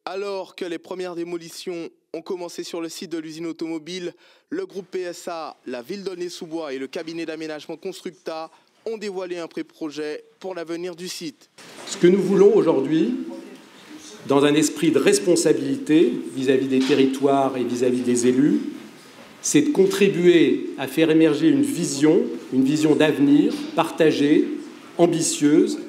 Alors que les premières démolitions ont commencé sur le site de l'usine automobile, le groupe PSA, la ville d'Aulnay-sous-Bois et le cabinet d'aménagement Constructa ont dévoilé un pré-projet pour l'avenir du site. Ce que nous voulons aujourd'hui, dans un esprit de responsabilité vis-à-vis des territoires et vis-à-vis des élus, c'est de contribuer à faire émerger une vision d'avenir partagée, ambitieuse,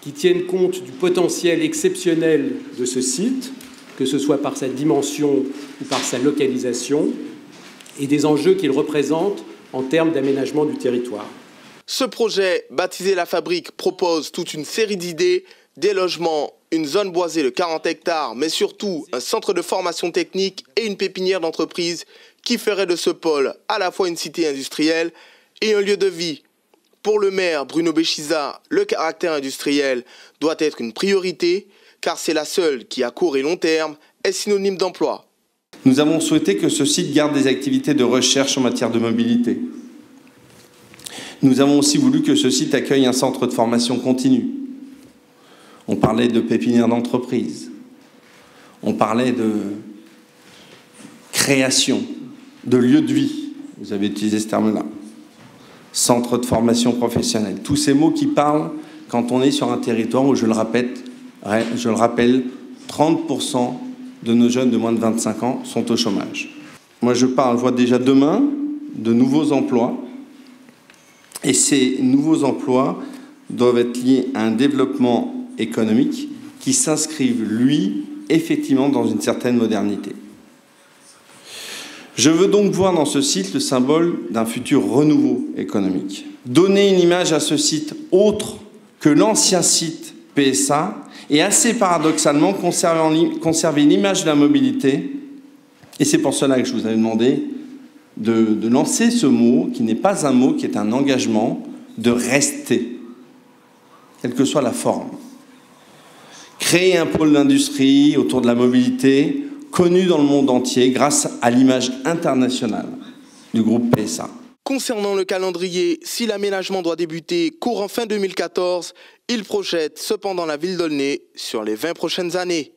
qui tienne compte du potentiel exceptionnel de ce site, que ce soit par sa dimension ou par sa localisation, et des enjeux qu'il représente en termes d'aménagement du territoire. Ce projet, baptisé La Fabrique, propose toute une série d'idées, des logements, une zone boisée de 40 hectares, mais surtout un centre de formation technique et une pépinière d'entreprise qui ferait de ce pôle à la fois une cité industrielle et un lieu de vie. Pour le maire Bruno Béchiza, le caractère industriel doit être une priorité car c'est la seule qui, à court et long terme, est synonyme d'emploi. Nous avons souhaité que ce site garde des activités de recherche en matière de mobilité. Nous avons aussi voulu que ce site accueille un centre de formation continue. On parlait de pépinière d'entreprise. On parlait de création, de lieu de vie. Vous avez utilisé ce terme-là. Centre de formation professionnelle. Tous ces mots qui parlent quand on est sur un territoire où, je le rappelle, 30% de nos jeunes de moins de 25 ans sont au chômage. Moi, je vois déjà demain de nouveaux emplois. Et ces nouveaux emplois doivent être liés à un développement économique qui s'inscrive, lui, effectivement, dans une certaine modernité. Je veux donc voir dans ce site le symbole d'un futur renouveau économique. Donner une image à ce site autre que l'ancien site PSA et assez paradoxalement conserver l'image de la mobilité. Et c'est pour cela que je vous avais demandé de lancer ce mot, qui n'est pas un mot, qui est un engagement, de rester, quelle que soit la forme. Créer un pôle d'industrie autour de la mobilité, connu dans le monde entier grâce à l'image internationale du groupe PSA. Concernant le calendrier, si l'aménagement doit débuter courant fin 2014, il projette cependant la ville d'Aulnay sur les 20 prochaines années.